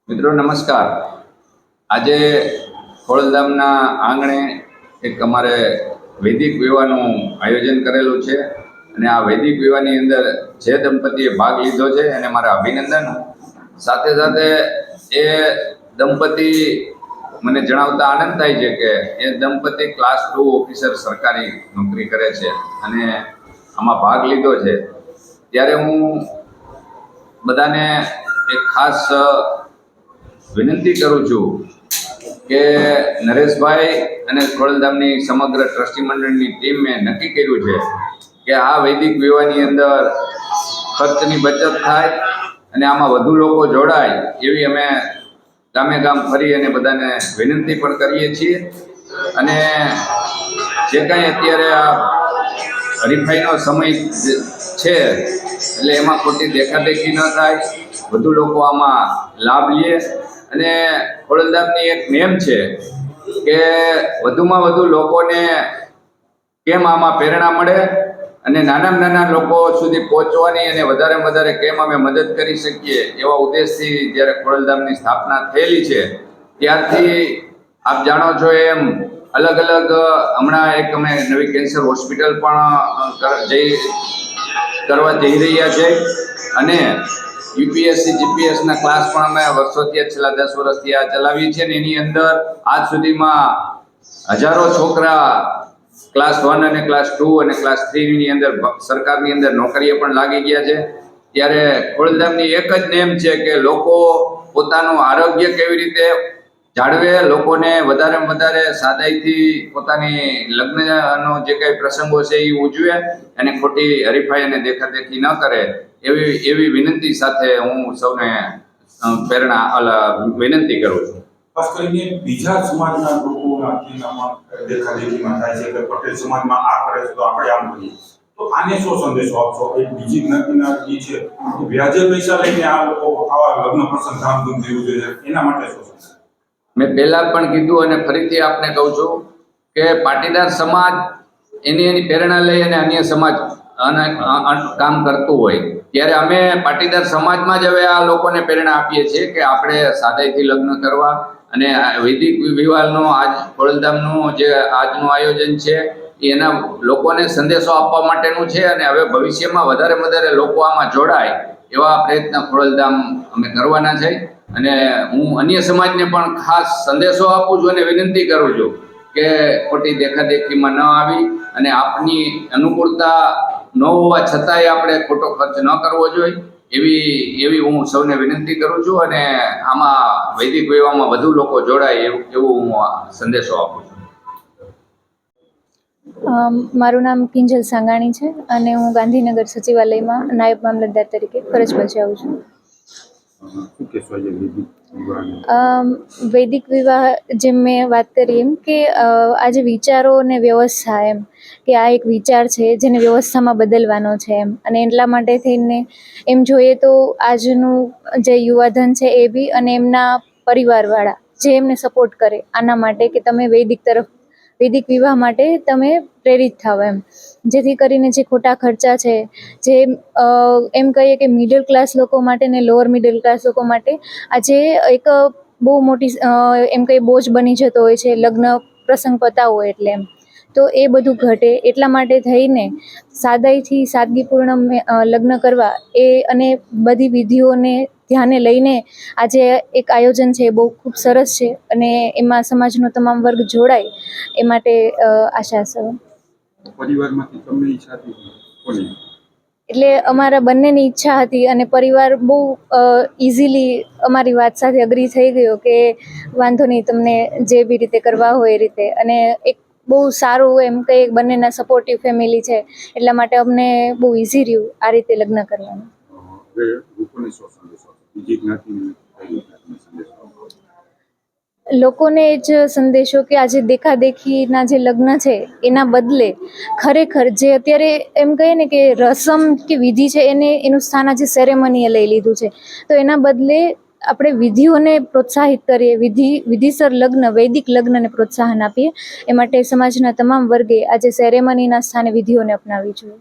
મિત્રો નમસ્કાર। આજે ખોડલધામના આંગણે એક અમારે વૈદિક વિવાહનું આયોજન કરેલું છે અને આ વૈદિક વિવાહની અંદર જે દંપતીએ ભાગ લીધો છે એને મારા અભિનંદન। સાથે સાથે એ દંપતી મને જણાવતા આનંદ થાય છે કે એ દંપતી ક્લાસ 2 ઓફિસર સરકારી નોકરી કરે છે અને આમાં ભાગ લીધો છે। ત્યારે હું બધાને એક ખાસ વિનંતી કરું છું કે નરેશભાઈ અને ખોડલધામની સમગ્ર ટ્રસ્ટી મંડળની ટીમે નક્કી કર્યું છે કે આ વૈદિક વિવાહની અંદર ખર્ચની બચત થાય અને આમાં વધુ લોકો જોડાય એવી અમે ગામે ગામ ફરી અને બધાને વિનંતી પણ કરીએ છીએ। અને જે કાંઈ અત્યારે આ હરીફાઈનો સમય છે એટલે એમાં ખોટી દેખાદેખી ન થાય, વધુ લોકો આમાં લાભ લે। અને ખોડલધામની એક નેમ છે કે વધુમાં વધુ લોકોને કેમ આમાં પ્રેરણા મળે અને નાનામાં નાના લોકો સુધી પહોંચવાની અને વધારે કેમ અમે મદદ કરી શકીએ એવા ઉદ્દેશથી જ્યારે ખોડલધામની સ્થાપના થયેલી છે ત્યારથી આપ જાણો છો એમ અલગ અલગ હમણાં એક અમે નવી કેન્સર હોસ્પિટલ પણ કરવા જઈ રહ્યા છે અને યુપીએસસી જીપીએસના ક્લાસ પણ અમે વર્ષોથી છેલ્લા 10 વર્ષથી આ ચલાવીએ છીએ ને એની અંદર આજ સુધીમાં હજારો છોકરા ક્લાસ 1 અને ક્લાસ 2 અને ક્લાસ 3 ની અંદર સરકારની અંદર નોકરીએ પણ લાગી ગયા છે। ત્યારે ખોડલધામની એક જ નેમ છે કે લોકો પોતાનું આરોગ્ય કેવી રીતે જાળવે, લોકોને વધારે સાદાઈથી પોતાની લગ્નનો જે કંઈ પ્રસંગો છે એ ઉજવે અને ખોટી હરીફાઈ અને દેખાદેખી ન કરે એવી વિનંતી સાથે હું સૌને વિનંતી કરું છું। ખાસ કરીને બીજા સમાજના લોકોના દેખાદેખીમાં થાય છે કે પટેલ સમાજમાં આ કરે છે તો આપણે આમ કરીએ, તો આને શું સંદેશો આપશો? એક બીજી જ્ઞાતિના જે છે વ્યાજે પૈસા લઈને આ લોકો આવા લગ્ન પ્રસંગ ધામધૂમથી ઉજવે છે, એના માટે શું સંદેશ? મેં પહેલા પણ કીધું અને ફરીથી આપને કહું છું કે પાટીદાર સમાજ એની પ્રેરણા લઈ અને અન્ય સમાજ કામ કરતું હોય ત્યારે અમે પાટીદાર સમાજમાં જ હવે આ લોકોને પ્રેરણા આપીએ છીએ કે આપણે સાદાઈથી લગ્ન કરવા અને વૈદિક વિવાહનો આજ ખોડલધામનું જે આજનું આયોજન છે એના લોકોને સંદેશો આપવા માટેનું છે અને હવે ભવિષ્યમાં વધારે લોકો આમાં જોડાય એવા પ્રયત્ન ખોડલધામ અમે કરવાના છે। અને હું અન્ય સમાજને પણ ખાસ સંદેશો આપું છું અને વિનંતી કરું છું કે ખોટી દેખાદેખીમાં ન આવી અને આપની અનુકૂળતા ન હોવા છતાંય આપણે ખોટો ખર્ચ ન કરવો જોઈએ એવી હું સૌને વિનંતી કરું છું અને આમાં વૈદિક વિવાહમાં વધુ લોકો જોડાય એવું હું સંદેશો આપું છું। મારું નામ કિંજલ સાંગાણી છે અને હું ગાંધીનગર સચિવાલયમાં નાયબ મામલતદાર તરીકે ફરજ બજાવું છું। વૈદિક વિવાહ જેમ મેં વાત કરી એમ કે આજે વિચારો અને વ્યવસ્થા એમ કે આ એક વિચાર છે જેને વ્યવસ્થામાં બદલવાનો છે એમ, અને એટલા માટે થઈને એમ જોઈએ તો આજનું જે યુવાધન છે એ બી અને એમના પરિવારવાળા જે એમને સપોર્ટ કરે આના માટે કે તમે વૈદિક વિવાહ માટે તમે પ્રેરિત થાવ એમ, જેથી કરીને જે ખોટા ખર્ચા છે જે એમ કહીએ કે મિડલ ક્લાસ લોકો માટે ને લોઅર મિડલ ક્લાસ લોકો માટે આજે એક બહુ મોટી એમ કંઈ બોજ બની જતો હોય છે લગ્ન પ્રસંગ પતાવવો એટલે એમ, તો એ બધું ઘટે એટલા માટે થઈને સાદગીપૂર્ણ લગ્ન કરવા એ અને બધી વિધિઓને ધ્યાને લઈને આજે એક આયોજન છે એ બહુ ખૂબ સરસ છે અને એમાં સમાજનો તમામ વર્ગ જોડાય એ માટે આશા છે। પરિવારમાંથી તમને ઈચ્છા હતી કોની? એટલે અમારા બંનેની ઈચ્છા હતી અને પરિવાર બહુ ઇઝીલી અમારી વાત સાથે અગ્રી થઈ ગયો કે વાંધો નહીં, તમને જે બી રીતે કરવા હોય એ રીતે, અને એક બહુ સારું એમ કંઈ બંનેના સપોર્ટિવ ફેમિલી છે એટલા માટે અમને બહુ ઇઝી રહ્યું આ રીતે લગ્ન કરવાનું। લોકોને જ સંદેશો કે આજે દેખાદેખીના જે લગ્ન છે એના બદલે ખરેખર જે અત્યારે એમ કહીએ ને કે રસમ કે વિધિ છે એનું સ્થાન આજે સેરેમનીએ લઈ લીધું છે, તો એના બદલે આપણે વિધિઓને પ્રોત્સાહિત કરીએ, વિધિસર લગ્ન વૈદિક લગ્નને પ્રોત્સાહન આપીએ। એ માટે સમાજના તમામ વર્ગે આજે સેરેમનીના સ્થાને વિધિઓને અપનાવવી જોઈએ।